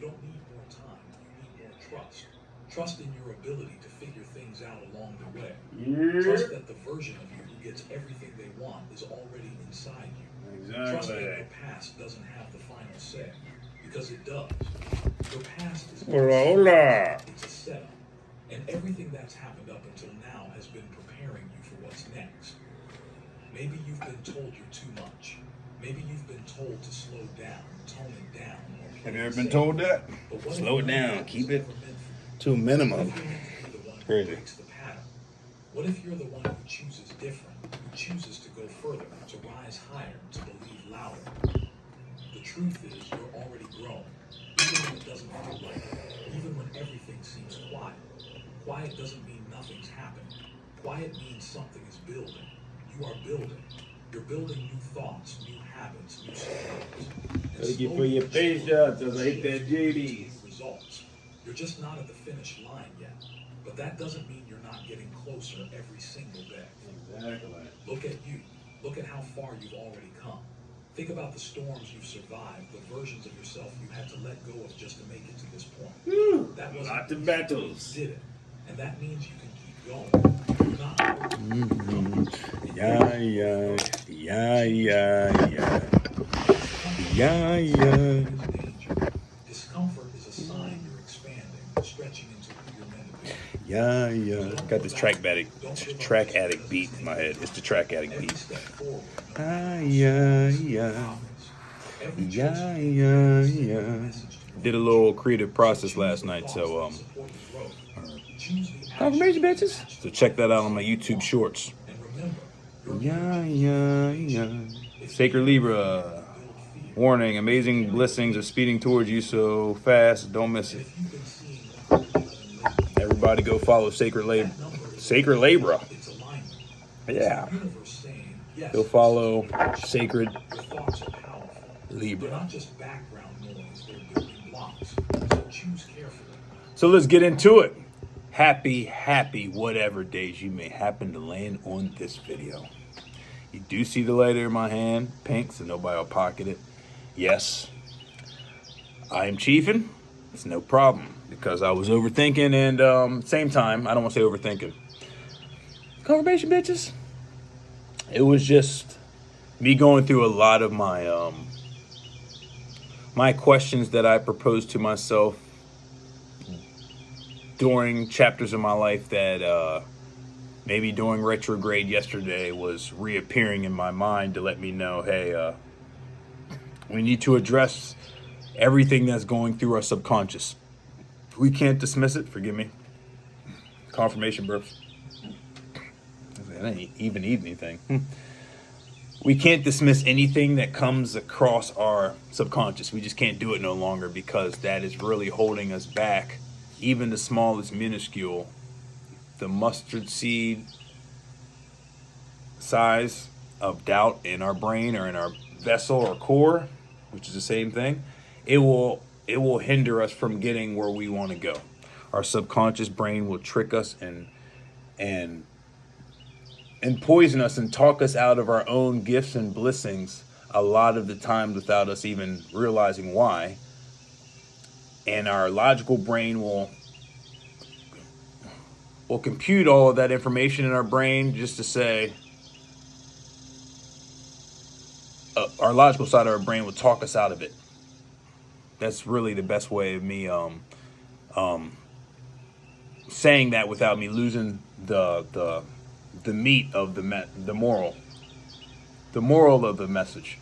don't need more time, you need more trust. Trust in your ability to figure things out along the way. Trust that the version of you who gets everything they want is already inside you. Exactly. Trust that your past doesn't have the final say, because it does. Your past is Hola. it's a setup, and everything that's happened up until now has been preparing you for what's next. Maybe you've been told you're too much. Maybe you've been told to slow down, tone it down. Or Have you ever been told that? Slow it down. Keep it to a minimum. Crazy. What if you're the one who chooses different, who chooses to go further, to rise higher, to believe louder? The truth is, you're already grown, even when it doesn't feel like it, even when everything seems quiet. Quiet doesn't mean nothing's happening. Quiet means something is building. You are building. You're building new thoughts, new habits, new skills. Thank you for your patience as I hit that JD's. Results. You're just not at the finish line yet. But that doesn't mean you're not getting closer every single day. Exactly. Look at you. Look at how far you've already come. Think about the storms you've survived, the versions of yourself you had to let go of just to make it to this point. Woo. That wasn't Lots of easy. battles. You did it. And that means you can keep going. You're not Yeah, yeah, yeah, yeah, yeah. Yeah, yeah. Discomfort is a sign you're expanding, stretching into who you're meant to be. Yeah, yeah. Got this track addict beat in my head. It's the track addict beat. Ah, yeah, yeah. Yeah, yeah, yeah. Did a little creative process last night, so confirmation bitches. So check that out on my YouTube shorts. Yeah, yeah, yeah. Sacred Libra. Warning, amazing blessings are speeding towards you so fast, don't miss it. Everybody go follow Sacred Libra. Yeah. Go follow Sacred Libra. So let's get into it. Happy whatever days you may happen to land on this video. You do see the lighter in my hand, pink, so nobody will pocket it. Yes, I am chiefing. It's no problem because I was overthinking, and same time, I don't want to say overthinking. Confirmation, bitches. It was just me going through a lot of my my questions that I proposed to myself during chapters of my life that maybe during retrograde yesterday was reappearing in my mind to let me know, hey, we need to address everything that's going through our subconscious. We can't dismiss it. Forgive me. Confirmation burps. I didn't even eat anything. We can't dismiss anything that comes across our subconscious. We just can't do it no longer because that is really holding us back. Even the smallest minuscule, the mustard seed size of doubt in our brain or in our vessel or core, which is the same thing, it will hinder us from getting where we want to go. Our subconscious brain will trick us and poison us and talk us out of our own gifts and blessings a lot of the time without us even realizing why. And our logical brain will compute all of that information in our brain just to say, our logical side of our brain will talk us out of it. That's really the best way of me saying that without me losing the meat of the moral. The moral of the message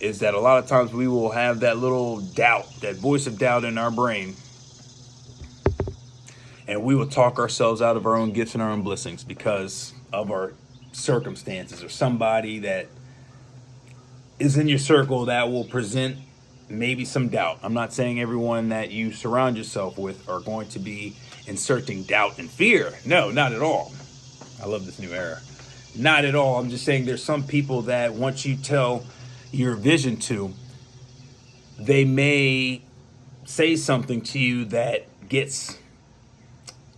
is that a lot of times we will have that little doubt, that voice of doubt in our brain, and we will talk ourselves out of our own gifts and our own blessings because of our circumstances or somebody that is in your circle that will present maybe some doubt. I'm not saying everyone that you surround yourself with are going to be inserting doubt and fear. No, not at all. I love this new era. Not at all. I'm just saying there's some people that once you tell your vision to, they may say something to you that gets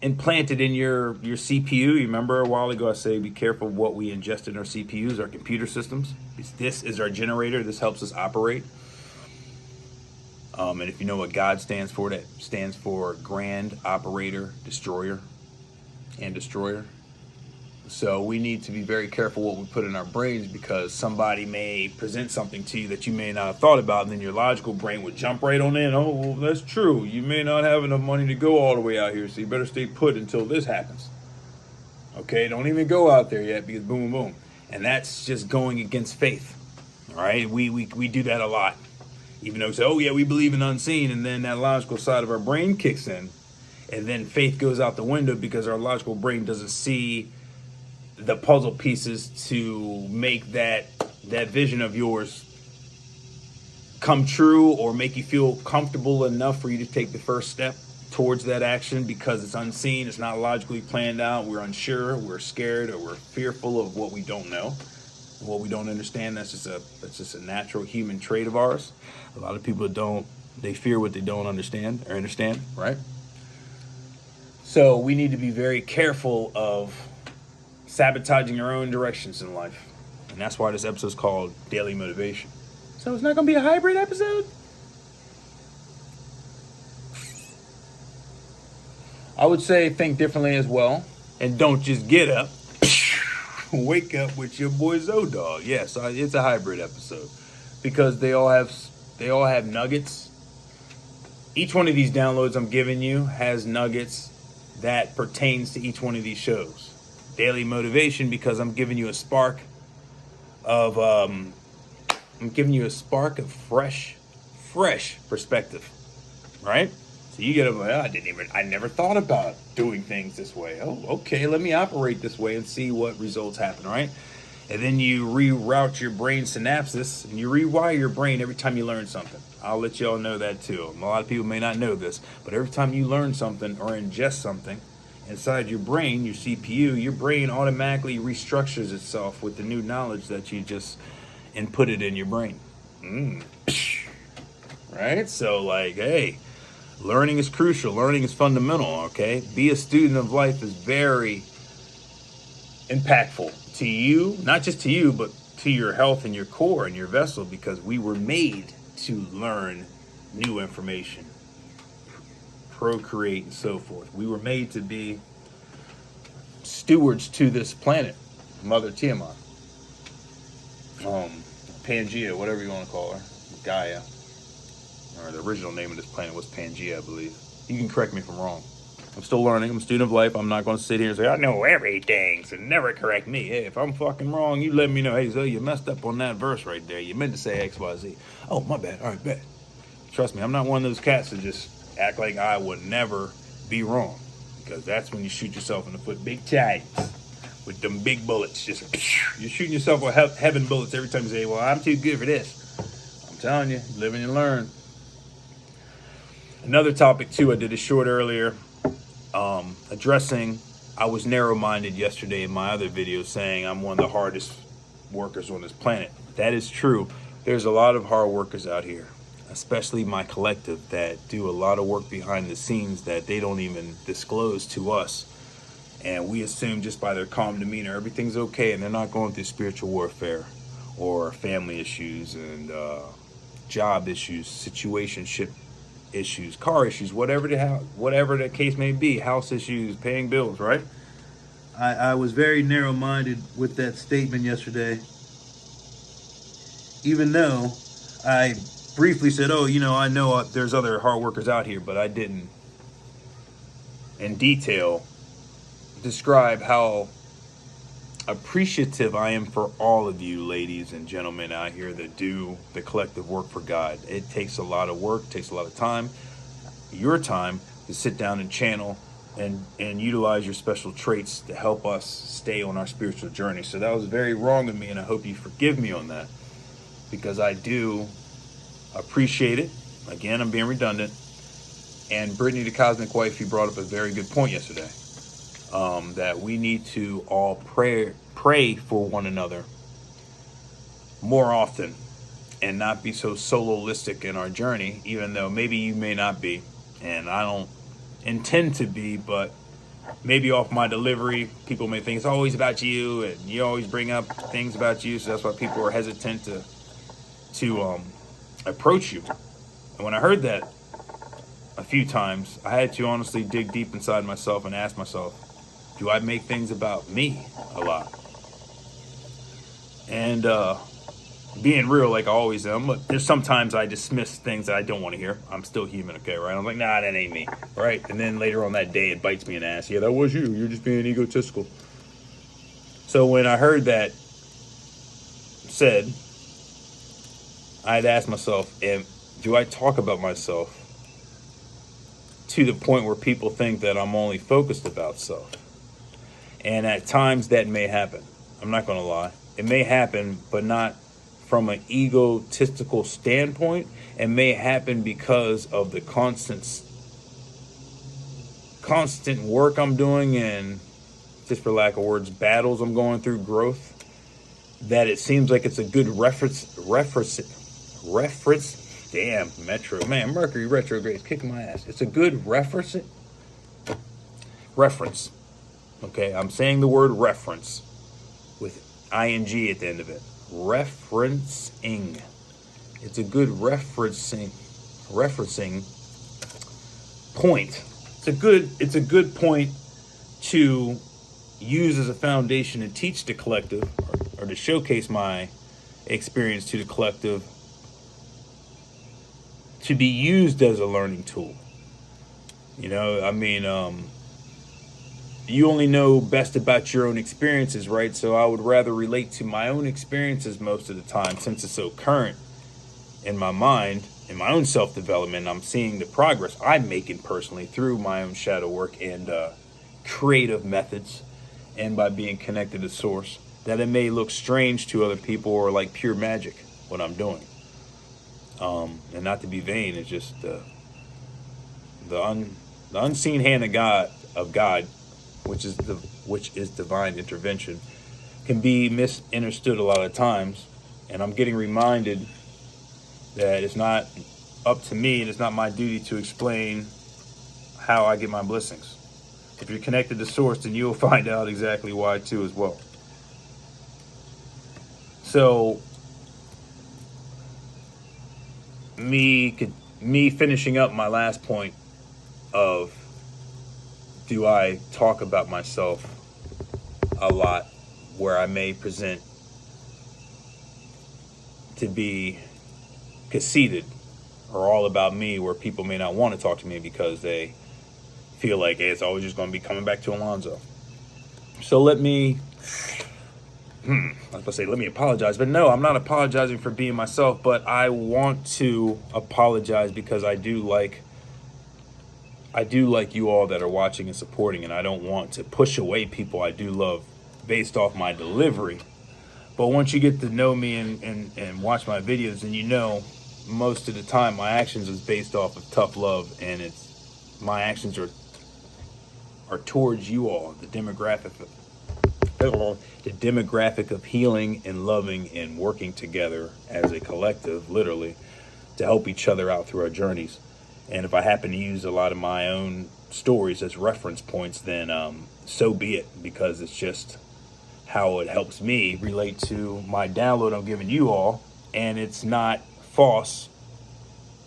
implanted in your CPU. You remember a while ago I say be careful what we ingest in our CPUs, our computer systems. This is our generator. This helps us operate. And if you know what God stands for, that stands for Grand Operator, Destroyer, and Destroyer. So we need to be very careful what we put in our brains, because somebody may present something to you that you may not have thought about, and then your logical brain would jump right on in. Oh, well, that's true. You may not have enough money to go all the way out here, so you better stay put until this happens. Okay, don't even go out there yet, because boom, boom. And that's just going against faith. All right, we do that a lot. Even though we say, oh yeah, we believe in unseen, and then that logical side of our brain kicks in, and then faith goes out the window because our logical brain doesn't see the puzzle pieces to make that vision of yours come true, or make you feel comfortable enough for you to take the first step towards that action, because it's unseen, it's not logically planned out, we're unsure, we're scared, or we're fearful of what we don't know, what we don't understand. That's just a natural human trait of ours. A lot of people they fear what they don't understand, right? So we need to be very careful of sabotaging our own directions in life. And that's why this episode is called Daily Motivation. So it's not going to be a hybrid episode? I would say think differently as well. And don't just get up. Wake up with your boy Zodog. Yes, it's a hybrid episode. Because they all have nuggets. Each one of these downloads I'm giving you has nuggets that pertains to each one of these shows. Daily motivation, because I'm giving you a spark of fresh perspective, right? So you get up, I never thought about doing things this way. Oh, okay, let me operate this way and see what results happen, right? And then you reroute your brain synapses, and you rewire your brain every time you learn something. I'll let y'all know that too. A lot of people may not know this, but every time you learn something or ingest something inside your brain, your CPU, your brain automatically restructures itself with the new knowledge that you just inputted in your brain. Right? So like, hey, learning is crucial. Learning is fundamental, okay? Be a student of life is very impactful to you, not just to you, but to your health and your core and your vessel, because we were made to learn new information, procreate, and so forth. We were made to be stewards to this planet, Mother Tiamat, Pangea, whatever you want to call her, Gaia, or the original name of this planet was Pangea, I believe. You can correct me if I'm wrong. I'm still learning. I'm a student of life. I'm not going to sit here and say, I know everything, so never correct me. Hey, if I'm fucking wrong, you let me know. Hey, Zoe, you messed up on that verse right there. You meant to say X, Y, Z. Oh, my bad. All right, bet. Trust me, I'm not one of those cats that just act like I would never be wrong, because that's when you shoot yourself in the foot big time with them big bullets. Just you're shooting yourself with heaven bullets every time you say, well, I'm too good for this. I'm telling you, live and you learn. Another topic, too, I did a short earlier, addressing, I was narrow-minded yesterday in my other video saying I'm one of the hardest workers on this planet. That is true. There's a lot of hard workers out here, especially my collective, that do a lot of work behind the scenes that they don't even disclose to us. And we assume just by their calm demeanor, everything's okay, and they're not going through spiritual warfare or family issues and job issues, situationship issues, car issues, whatever the case may be, house issues, paying bills, right? I was very narrow-minded with that statement yesterday, even though I briefly said, oh, I know there's other hard workers out here, but I didn't in detail describe how appreciative I am for all of you ladies and gentlemen out here that do the collective work for God. It takes a lot of work, takes a lot of time, your time, to sit down and channel and utilize your special traits to help us stay on our spiritual journey. So that was very wrong of me, and I hope you forgive me on that, because I do appreciate it. Again, I'm being redundant. And Brittany, the Cosmic Wife, you brought up a very good point yesterday. That we need to all pray for one another more often, and not be so soloistic in our journey, even though maybe you may not be, and I don't intend to be, but maybe off my delivery, people may think it's always about you, and you always bring up things about you, so that's why people are hesitant to approach you And when I heard that a few times, I had to honestly dig deep inside myself and ask myself, do I make things about me a lot? And being real, like I always am, but there's sometimes I dismiss things that I don't want to hear. I'm still human, okay, right? I'm like, nah, that ain't me, right? And then later on that day, it bites me in the ass. Yeah, that was you. You're just being egotistical. So when I heard that said, I had asked myself, do I talk about myself to the point where people think that I'm only focused about self? And at times that may happen. I'm not going to lie. It may happen, but not from an egotistical standpoint. It may happen because of the constant work I'm doing and, just for lack of words, battles I'm going through, growth, that it seems like it's a good reference, damn, Metro, man, Mercury retrograde's kicking my ass. It's a good reference, okay, I'm saying the word reference with ing at the end of it, referencing. It's a good referencing point. It's a good point to use as a foundation to teach the collective, or to showcase my experience to the collective, to be used as a learning tool. You know, I mean, you only know best about your own experiences, right? So I would rather relate to my own experiences most of the time, since it's so current in my mind, in my own self-development. I'm seeing the progress I'm making personally through my own shadow work and creative methods, and by being connected to source, that it may look strange to other people or like pure magic what I'm doing. And not to be vain, it's just the unseen hand of God, which is divine intervention, can be misunderstood a lot of times. And I'm getting reminded that it's not up to me, and it's not my duty to explain how I get my blessings. If you're connected to source, then you'll find out exactly why too as well. So me finishing up my last point of, do I talk about myself a lot, where I may present to be conceited or all about me, where people may not want to talk to me because they feel like, hey, it's always just going to be coming back to Alonzo. So let me apologize, but no, I'm not apologizing for being myself, but I want to apologize because I do like you all that are watching and supporting, and I don't want to push away people I do love based off my delivery. But once you get to know me and watch my videos, then you know most of the time my actions is based off of tough love, and my actions are towards you all, the demographic of healing and loving and working together as a collective, literally, to help each other out through our journeys. And if I happen to use a lot of my own stories as reference points, then so be it, because it's just how it helps me relate to my download I'm giving you all. And it's not false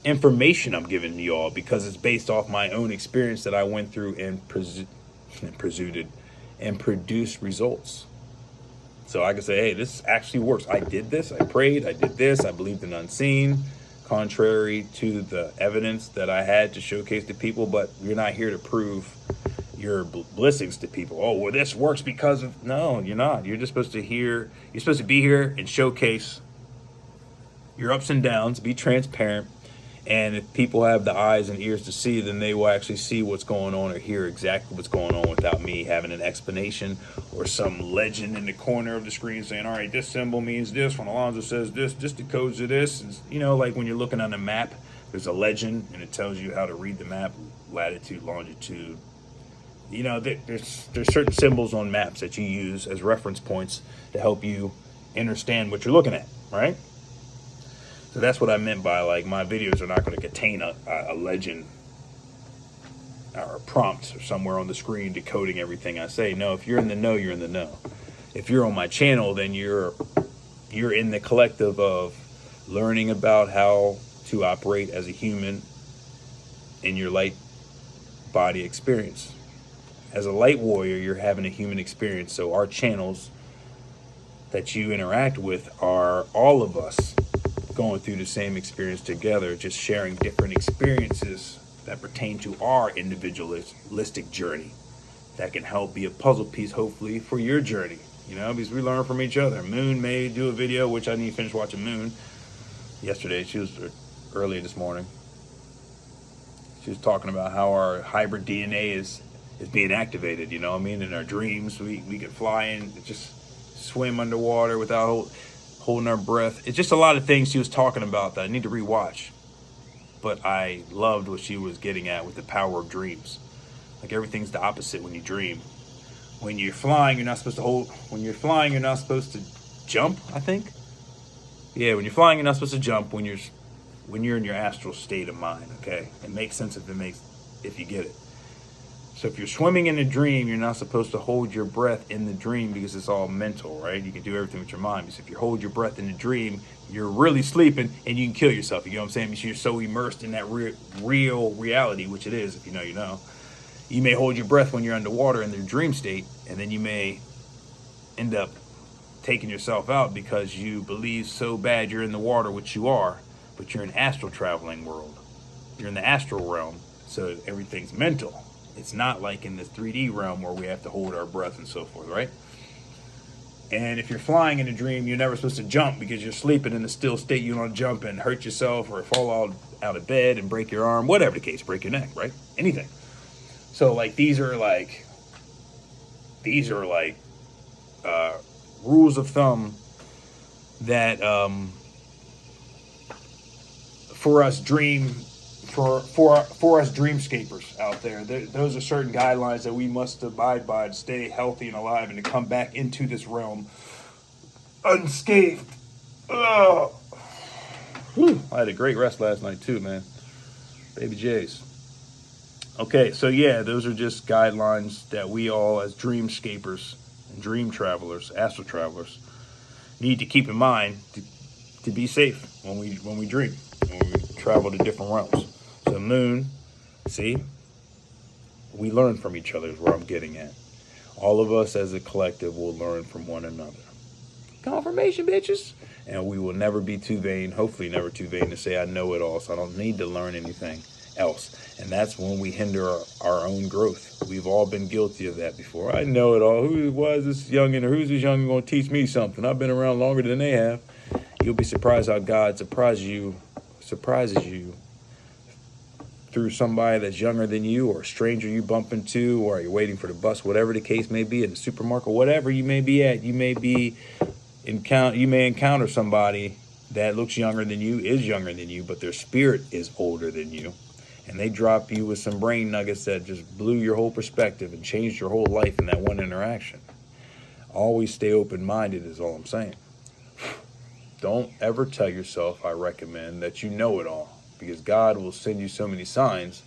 information I'm giving you all, because it's based off my own experience that I went through and produced results. So I can say, hey, this actually works. I did this, I prayed, I did this, I believed in unseen, contrary to the evidence that I had to showcase to people. But you're not here to prove your blessings to people. Oh, well, this works because of... No, you're not. You're just supposed to be here and showcase your ups and downs, be transparent. And if people have the eyes and ears to see, then they will actually see what's going on or hear exactly what's going on without me having an explanation or some legend in the corner of the screen saying, all right, this symbol means this. When Alonzo says this decodes to this. And, you know, like when you're looking on a map, there's a legend and it tells you how to read the map, latitude, longitude. You know, there's certain symbols on maps that you use as reference points to help you understand what you're looking at, right? So that's what I meant by, like, my videos are not going to contain a legend or a prompt or somewhere on the screen decoding everything I say. No, if you're in the know, you're in the know. If you're on my channel, then you're in the collective of learning about how to operate as a human in your light body experience. As a light warrior, you're having a human experience. So our channels that you interact with are all of us going through the same experience together, just sharing different experiences that pertain to our individualistic journey that can help be a puzzle piece, hopefully, for your journey. You know, because we learn from each other. Moon may do a video, which I need to finish watching Moon. Yesterday, she was early this morning. She was talking about how our hybrid DNA is being activated, you know what I mean? In our dreams, we can fly and just swim underwater without holding our breath. It's just a lot of things she was talking about that I need to rewatch. But I loved what she was getting at with the power of dreams. Like everything's the opposite when you dream. When you're flying, you're not supposed to when you're flying, you're not supposed to jump, I think. Yeah, when you're flying, you're not supposed to jump when you're in your astral state of mind, okay? It makes sense if you get it. So if you're swimming in a dream, you're not supposed to hold your breath in the dream because it's all mental, right? You can do everything with your mind. Because if you hold your breath in the dream, you're really sleeping and you can kill yourself. You know what I'm saying? Because you're so immersed in that real reality, which it is, if you know, you know. You may hold your breath when you're underwater in the dream state, and then you may end up taking yourself out because you believe so bad you're in the water, which you are, but you're in astral traveling world. You're in the astral realm, so everything's mental. It's not like in the 3D realm where we have to hold our breath and so forth, right? And if you're flying in a dream, you're never supposed to jump because you're sleeping in a still state. You don't jump and hurt yourself or fall out of bed and break your arm, whatever the case, break your neck, right? Anything. So like these are like rules of thumb that for us dreamscapers out there. Those are certain guidelines that we must abide by to stay healthy and alive and to come back into this realm unscathed. Ugh. Whew. I had a great rest last night too, man. Baby J's. Okay, so yeah, those are just guidelines that we all as dreamscapers and dream travelers, astral travelers, need to keep in mind to be safe when we dream, when we travel to different realms. So Moon, see, we learn from each other is where I'm getting at. All of us as a collective will learn from one another. Confirmation, bitches. And we will never be too vain, hopefully never too vain to say I know it all, so I don't need to learn anything else. And that's when we hinder our own growth. We've all been guilty of that before. I know it all. Why is this youngin' or who's this youngin' going to teach me something? I've been around longer than they have. You'll be surprised how God surprises you through somebody that's younger than you, or a stranger you bump into, or you're waiting for the bus, whatever the case may be, in the supermarket, whatever you may be at. You may encounter somebody that looks younger than you, is younger than you, but their spirit is older than you. And they drop you with some brain nuggets that just blew your whole perspective and changed your whole life in that one interaction. Always stay open-minded is all I'm saying. Don't ever tell yourself, I recommend, that you know it all, because God will send you so many signs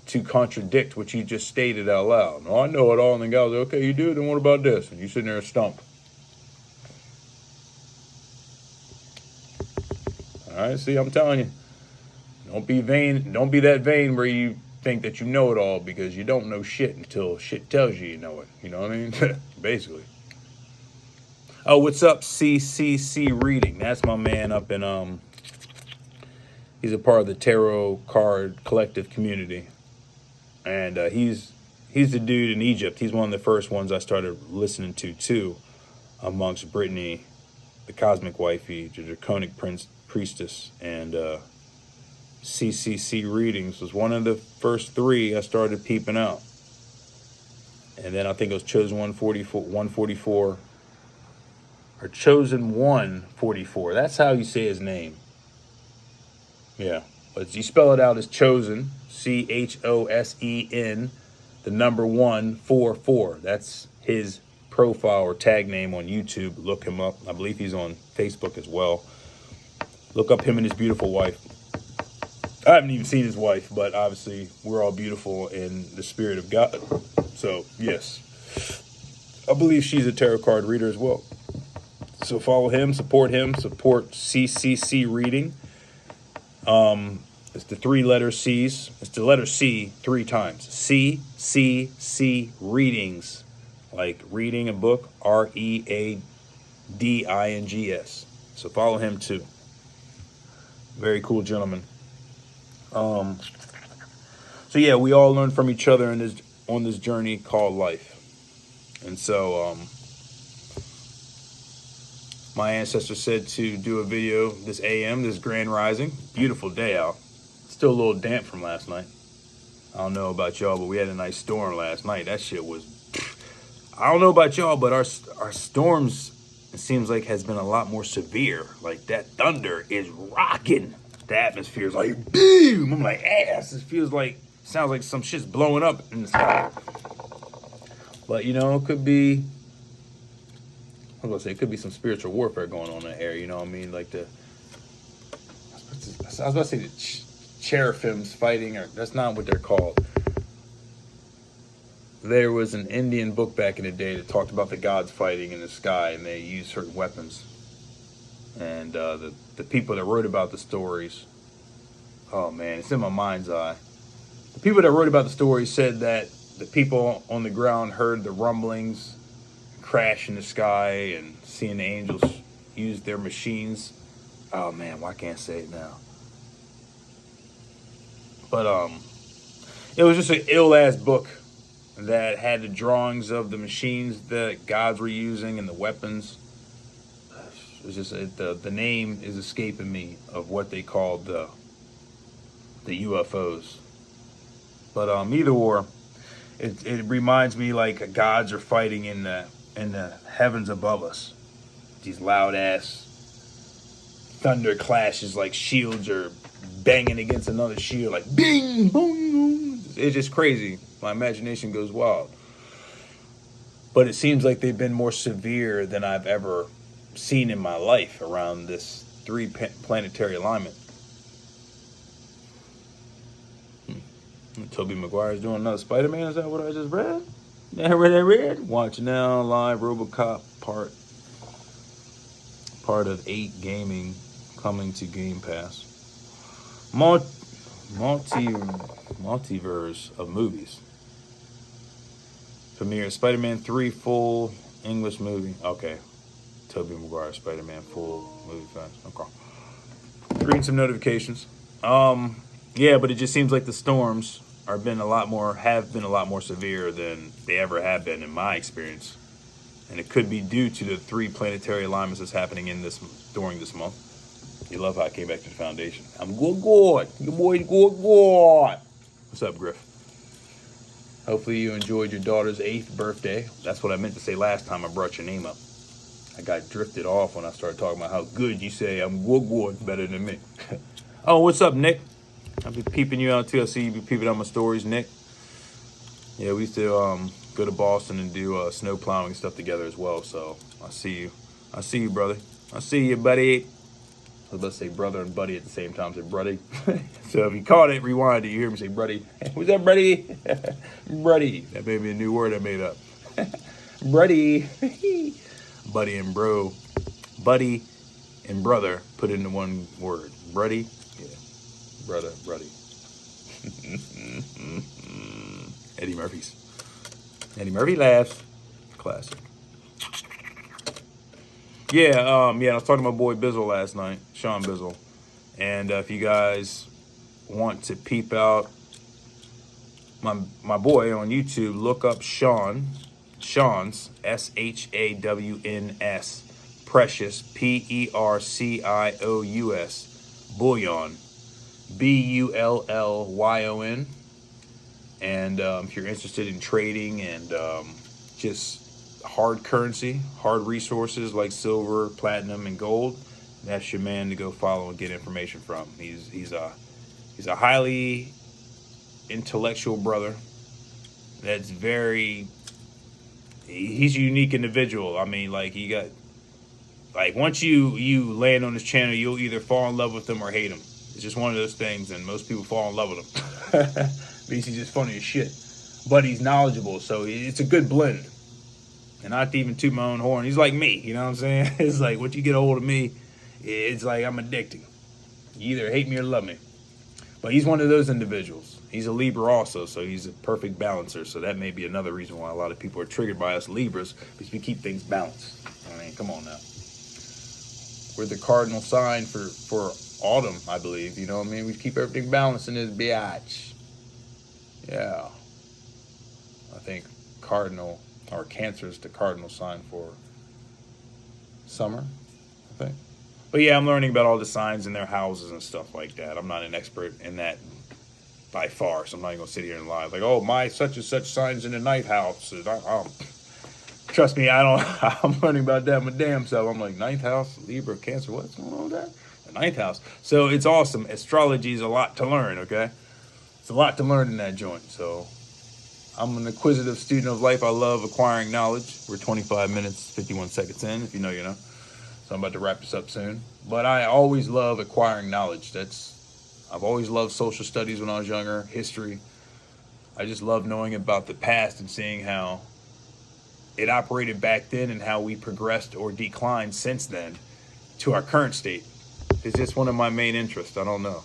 to contradict what you just stated out loud. No, I know it all. And then God's like, okay, you do? Then what about this? And you're sitting there stumped. All right, see, I'm telling you. Don't be vain. Don't be that vain where you think that you know it all, because you don't know shit until shit tells you you know it. You know what I mean? Basically. Oh, what's up, CCC Reading? That's my man up in, he's a part of the Tarot Card Collective community. And he's the dude in Egypt. He's one of the first ones I started listening to, too, amongst Brittany, the Cosmic Wifey, the Draconic Priestess, and CCC Readings was one of the first three I started peeping out. And then I think it was Chosen 144, or Chosen 144. That's how you say his name. Yeah. But you spell it out as Chosen, CHOSEN, the number 144. That's his profile or tag name on YouTube. Look him up. I believe he's on Facebook as well. Look up him and his beautiful wife. I haven't even seen his wife, but obviously we're all beautiful in the spirit of God. So, yes. I believe she's a tarot card reader as well. So follow him, support CCC Reading. It's the three letter C's. It's the letter C 3 times. C readings, like reading a book. READINGS. So follow him too. Very cool gentleman. So yeah, we all learn from each other on this journey called life. And so my ancestor said to do a video this AM, this grand rising. Beautiful day out. Still a little damp from last night. I don't know about y'all, but we had a nice storm last night. That shit was, I don't know about y'all, but our storms, it seems like, has been a lot more severe. Like, that thunder is rocking. The atmosphere is like, boom. I'm like, ass. It feels like, sounds like some shit's blowing up in the sky. But, you know, it could be, I was going to say, it could be some spiritual warfare going on in the air. You know what I mean? Like I was about to say the Cherubim's fighting, or that's not what they're called. There was an Indian book back in the day that talked about the gods fighting in the sky, and they used certain weapons. And the people that wrote about the stories, oh man, it's in my mind's eye. The people that wrote about the stories said that the people on the ground heard the rumblings, crash in the sky, and seeing the angels use their machines. Oh man, why can't I say it now? But it was just an ill-ass book that had the drawings of the machines that gods were using and the weapons. It was just the name is escaping me of what they called the UFOs. But either or, it reminds me like gods are fighting in the heavens above us. These loud-ass thunder clashes, like shields are banging against another shield, like bing, boom. It's just crazy. My imagination goes wild. But it seems like they've been more severe than I've ever seen in my life around this 3 planetary alignment. Tobey Maguire's doing another Spider-Man. Is that what I just read? I read. Watch now, live RoboCop part of 8 gaming coming to Game Pass. Multiverse of movies. Premiere Spider-Man 3 full English movie. Okay. Tobey Maguire Spider-Man full movie fast. Okay. Reading some notifications. Yeah, but it just seems like the storms have been a lot more severe than they ever have been in my experience. And it could be due to the 3 planetary alignments that's happening during this month. You love how I came back to the foundation. I'm good. Your boy good. What's up, Griff? Hopefully you enjoyed your daughter's 8th birthday. That's what I meant to say last time I brought your name up. I got drifted off when I started talking about how good you say I'm good better than me. Oh, what's up, Nick? I've been peeping you out too. I see you be peeping on my stories, Nick. Yeah, we used to go to Boston and do snow plowing stuff together as well. So I see you, brother. I see you, buddy. I was about to say brother and buddy at the same time. Say buddy. So if you caught it, rewind it. You hear me say buddy. What's up, buddy? Buddy. That may be a new word I made up. Buddy. Buddy and bro. Buddy and brother put into one word. Buddy. Yeah. Brother, buddy. Eddie Murphy laughs. Classic. Yeah, I was talking to my boy Bizzle last night, Sean Bizzle. And if you guys want to peep out my boy on YouTube, look up Shawn's, SHAWNS, Precious, PERCIOUS, Bullion, BULLYON. And if you're interested in trading and just hard currency, hard resources like silver, platinum, and gold, that's your man to go follow and get information from. He's a highly intellectual brother. That's he's a unique individual. I mean, like, you got, like, once you land on his channel, you'll either fall in love with him or hate him. It's just one of those things, and most people fall in love with him because he's just funny as shit. But he's knowledgeable, so it's a good blend. And not to even toot my own horn. He's like me, you know what I'm saying? It's like, once you get a hold of me, it's like I'm addicting. You either hate me or love me. But he's one of those individuals. He's a Libra also, so he's a perfect balancer. So that may be another reason why a lot of people are triggered by us Libras, because we keep things balanced. I mean, come on now. We're the cardinal sign for autumn, I believe. You know what I mean? We keep everything balanced in this biatch. Yeah. I think cardinal, or Cancer is the cardinal sign for summer, I think. But yeah, I'm learning about all the signs in their houses and stuff like that. I'm not an expert in that by far, so I'm not even going to sit here and lie. Like, oh, my such and such signs in the ninth house. Trust me, I don't. I'm learning about that my damn self. I'm like, ninth house, Libra, Cancer, what's going on with that? The ninth house. So it's awesome. Astrology is a lot to learn, okay? It's a lot to learn in that joint. So I'm an inquisitive student of life. I love acquiring knowledge. We're 25 minutes, 51 seconds in, if you know, you know. So I'm about to wrap this up soon. But I always love acquiring knowledge. I've always loved social studies when I was younger, history. I just love knowing about the past and seeing how it operated back then and how we progressed or declined since then to our current state. It's just one of my main interests. I don't know.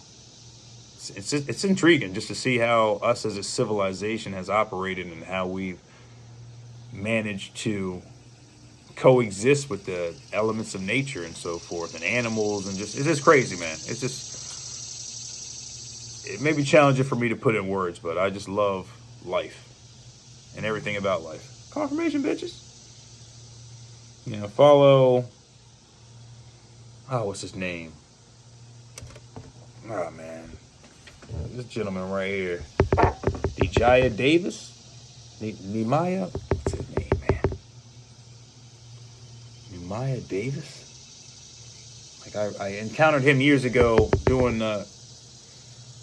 It's intriguing just to see how us as a civilization has operated and how we've managed to coexist with the elements of nature and so forth, and animals, and just, it's just crazy, man. It's just, it may be challenging for me to put in words, but I just love life and everything about life. Confirmation, bitches. You know, follow, what's his name? Oh man, this gentleman right here, Dejaya Davis, Nehemiah, what's his name, man? Nehemiah Davis. Like I encountered him years ago doing the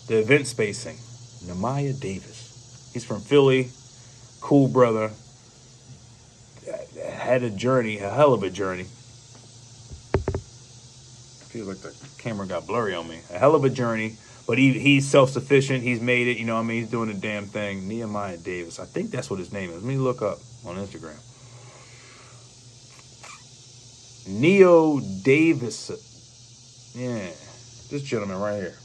event spacing. Nehemiah Davis. He's from Philly, cool brother. Had a journey, a hell of a journey. Feels like the camera got blurry on me. A hell of a journey, but he's self-sufficient. He's made it, you know what I mean? He's doing a damn thing. Nehemiah Davis. I think that's what his name is. Let me look up on Instagram. Neo Davis. Yeah, this gentleman right here.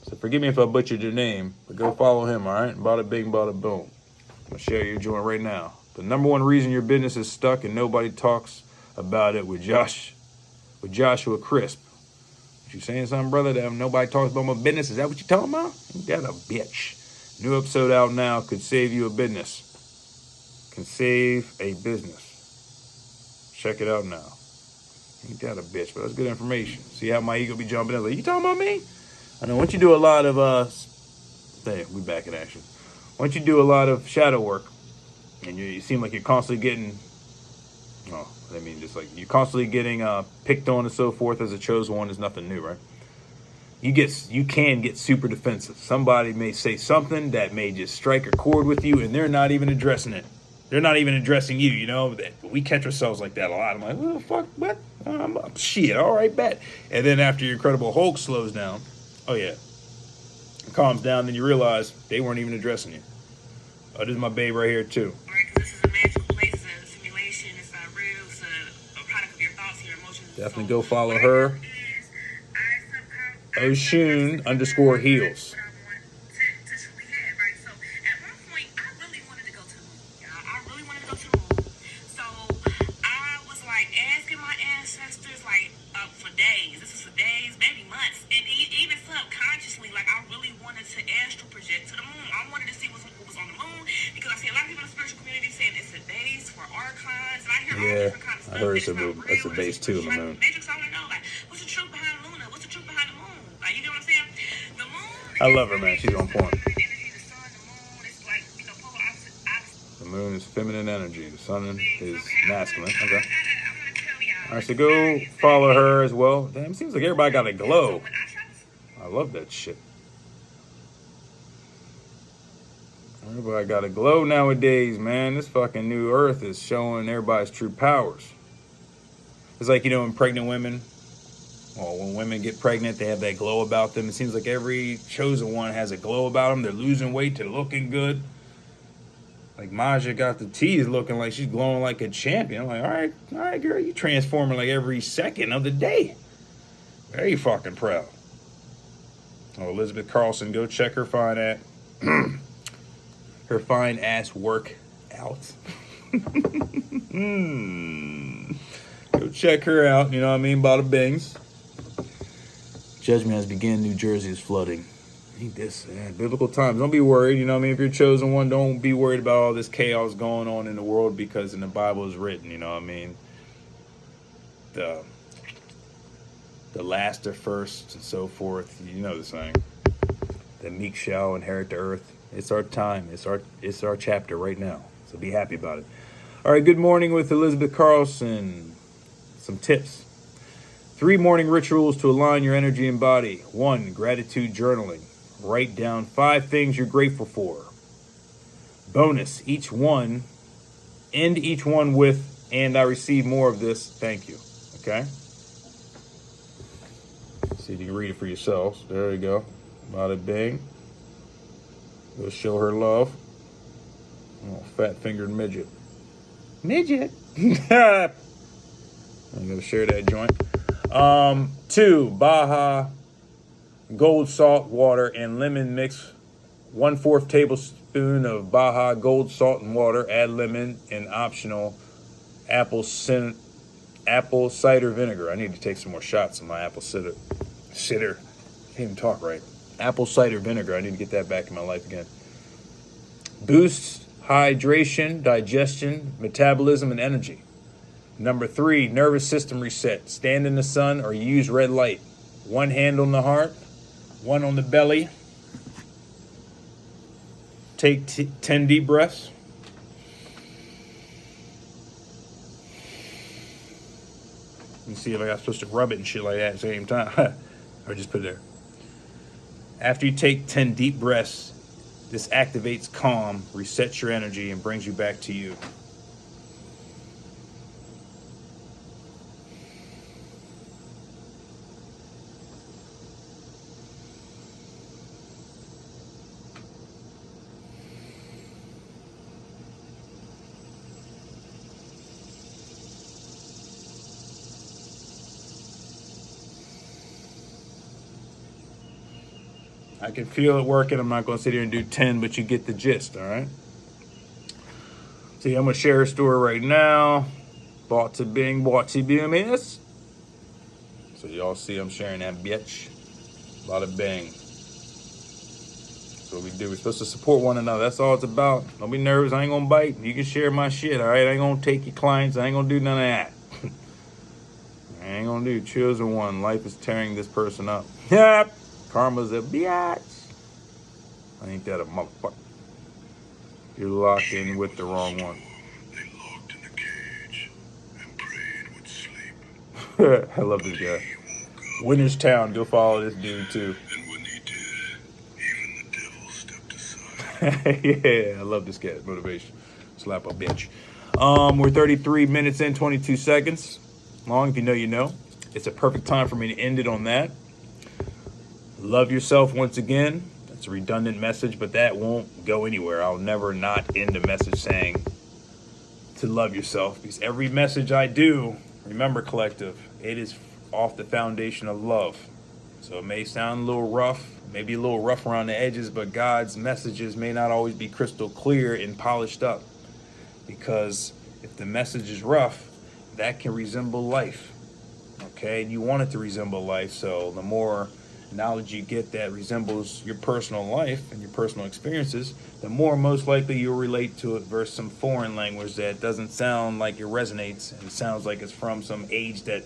So forgive me if I butchered your name, but go follow him, all right? Bada bing, bada boom. I'm going to share your joint right now. The number one reason your business is stuck and nobody talks about it with Joshua Crisp. What you saying something, brother, that nobody talks about my business? Is that what you talking about? Ain't that a bitch? New episode out now. Could save you a business. Can save a business. Check it out now. Ain't that a bitch? But that's good information. See how my ego be jumping in? Like, you talking about me? I know once you do a lot of, there, we back in action. Once you do a lot of shadow work, and you seem like you're constantly getting, just like you're constantly getting picked on and so forth as a chosen one is nothing new, right? You can get super defensive. Somebody may say something that may just strike a chord with you, and they're not even addressing it. They're not even addressing you, you know? We catch ourselves like that a lot. I'm like, what the fuck, what? Shit, all right, bet. And then after your Incredible Hulk slows down, oh yeah, it calms down, then you realize they weren't even addressing you. Oh, this is my babe right here, too. This is a magical place, it's a simulation, it's not real, it's a product of your thoughts, your emotions. Definitely go follow her. Oshun_heels. Yeah, I heard it's a base too on the moon. What's the truth behind Luna? What's the truth behind the moon? Like, you know what I'm saying? The moon. I love her, man. She's on point. The moon is feminine energy. The sun is masculine. Okay. All right, so go follow her as well. Damn, seems like everybody got a glow. I love that shit. Everybody got a glow nowadays, man. This fucking new earth is showing everybody's true powers. It's like, you know, when pregnant women, when women get pregnant, they have that glow about them. It seems like every chosen one has a glow about them. They're losing weight, they're looking good. Like Maja got the teeth looking like she's glowing like a champion. I'm like, all right, girl, you transforming like every second of the day. Very fucking proud. Oh, Elizabeth Carlson, go check her her fine ass work out. Go check her out. You know what I mean? Bada bings. Judgment has begun. New Jersey is flooding. Ain't this sad? Biblical times. Don't be worried. You know what I mean? If you're chosen one, don't be worried about all this chaos going on in the world, because in the Bible is written. You know what I mean? The last are first, and so forth. You know the saying. The meek shall inherit the earth. It's our time. It's our chapter right now. So be happy about it. All right, good morning with Elizabeth Carlson. Some tips. 3 morning rituals to align your energy and body. 1, gratitude journaling. Write down 5 things you're grateful for. Bonus, end each one with, and I receive more of this, thank you. Okay? See if you can read it for yourselves. There you go. Bada bing. Go show her love. Oh, fat-fingered midget. Midget. I'm gonna share that joint. 2, Baja gold salt water and lemon mix. 1/4 tablespoon of Baja gold salt and water. Add lemon and optional apple cider vinegar. I need to take some more shots of my apple cider. Can't even talk right. Apple cider vinegar. I need to get that back in my life again. Boosts hydration, digestion, metabolism, and energy. Number 3, nervous system reset. Stand in the sun or use red light. 1 hand on the heart, 1 on the belly. Take 10 deep breaths. Let me see if I'm supposed to rub it and shit like that at the same time. Or just put it there. After you take 10 deep breaths, this activates calm, resets your energy, and brings you back to you. I can feel it working. I'm not going to sit here and do 10, but you get the gist, all right? See, I'm going to share her story right now. Bought to Bing, minutes. So y'all see I'm sharing that bitch. Bada bing. That's what we do. We're supposed to support one another. That's all it's about. Don't be nervous. I ain't going to bite. You can share my shit, all right? I ain't going to take your clients. I ain't going to do none of that. I ain't going to do chosen one. Life is tearing this person up. Yep. Karma's a bitch. Ain't that a motherfucker? You're locked in with the wrong one. They locked in a cage and prayed would sleep. I love this guy. Winter's Town. Go follow this dude too. And when he did, even the devil stepped aside. Yeah, I love this guy's motivation. Slap a bitch. We're 33 minutes in, 22 seconds long. If you know, you know. It's a perfect time for me to end it on that. Love yourself once again. That's a redundant message, but that won't go anywhere. I'll never not end a message saying to love yourself, because every message I do, remember, collective, it is off the foundation of love. So it may sound a little rough, maybe a little rough around the edges, but God's messages may not always be crystal clear and polished up, because if the message is rough, that can resemble life. Okay, and you want it to resemble life, so the more knowledge you get that resembles your personal life and your personal experiences, the more most likely you'll relate to it versus some foreign language that doesn't sound like it resonates and sounds like it's from some age that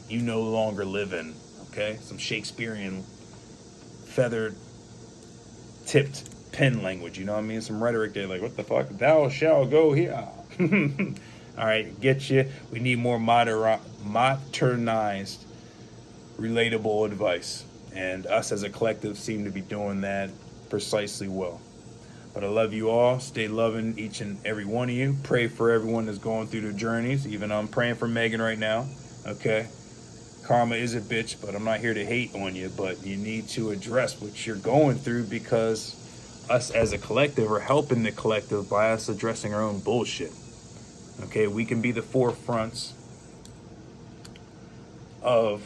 you no longer live in. Okay, some Shakespearean feathered tipped pen language, you know what I mean? Some rhetoric there, like, what the fuck? Thou shalt go here. All right, get you. We need more modernized, relatable advice. And us as a collective seem to be doing that precisely well. But I love you all. Stay loving each and every one of you. Pray for everyone that's going through their journeys. Even I'm praying for Megan right now. Okay? Karma is a bitch, but I'm not here to hate on you. But you need to address what you're going through, because us as a collective are helping the collective by us addressing our own bullshit. Okay? We can be the forefronts of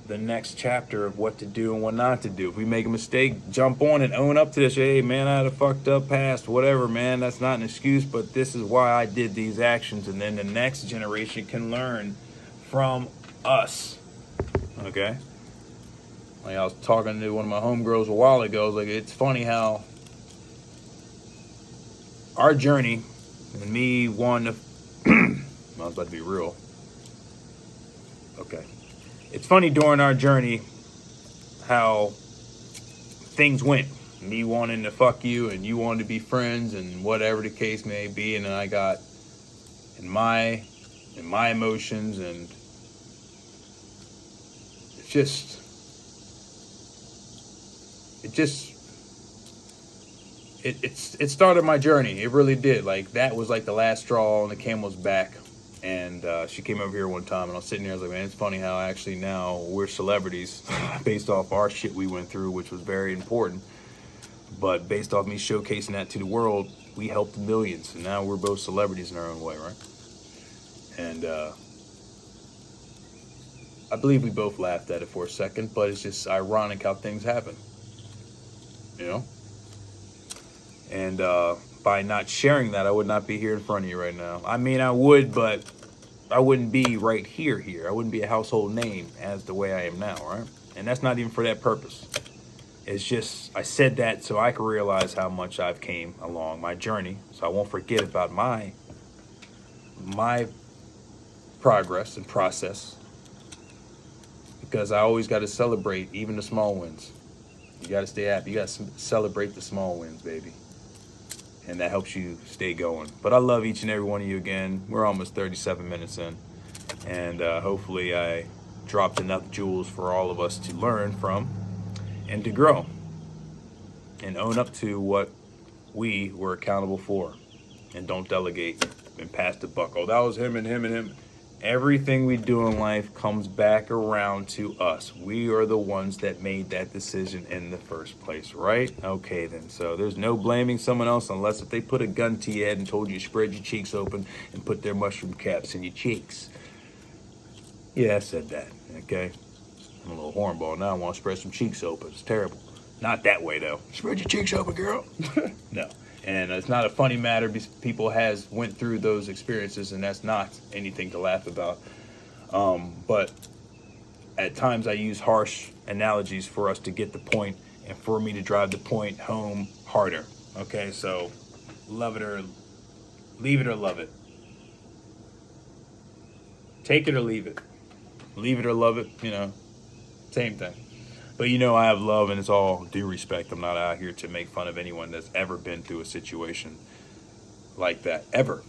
the next chapter of what to do and what not to do. If we make a mistake, jump on and own up to this. Hey, man, I had a fucked up past. Whatever, man. That's not an excuse, but this is why I did these actions. And then the next generation can learn from us. Okay? Like I was talking to one of my homegirls a while ago. I was like, it's funny how our journey and me wanting to... I was about to be real. Okay. It's funny during our journey how things went. Me wanting to fuck you and you wanting to be friends and whatever the case may be. And then I got in my emotions, and it started my journey. It really did. Like, that was like the last straw on the camel's back. And she came over here one time, and I was sitting there. I was like, man, it's funny how actually now we're celebrities based off our shit we went through, which was very important. But based off me showcasing that to the world, we helped millions. And now we're both celebrities in our own way, right? And I believe we both laughed at it for a second, but it's just ironic how things happen. You know? And by not sharing that, I would not be here in front of you right now. I mean, I would, but I wouldn't be right here. I wouldn't be a household name as the way I am now, right? And that's not even for that purpose. It's just, I said that so I could realize how much I've came along my journey, so I won't forget about my progress and process, because I always got to celebrate even the small wins. You got to stay happy. You got to celebrate the small wins, baby. And that helps you stay going. But I love each and every one of you again. We're almost 37 minutes in. And hopefully I dropped enough jewels for all of us to learn from and to grow. And own up to what we were accountable for. And don't delegate and pass the buck. Oh, that was him and him and him. Everything we do in life comes back around to us. We are the ones that made that decision in the first place, right? Okay, then. So there's no blaming someone else unless if they put a gun to your head and told you to spread your cheeks open and put their mushroom caps in your cheeks. Yeah, I said that, okay? I'm a little hornball now. I want to spread some cheeks open. It's terrible. Not that way, though. Spread your cheeks open, girl. No. And it's not a funny matter because people went through those experiences, and that's not anything to laugh about. But at times I use harsh analogies for us to get the point and for me to drive the point home harder. Okay, so love it or leave it or love it. Take it or leave it. Leave it or love it, same thing. But I have love, and it's all due respect. I'm not out here to make fun of anyone that's ever been through a situation like that, ever.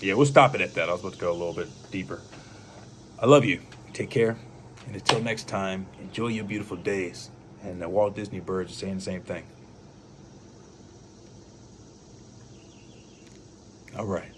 Yeah, we'll stop it at that. I was about to go a little bit deeper. I love you. Take care. And until next time, enjoy your beautiful days. And the Walt Disney birds are saying the same thing. All right.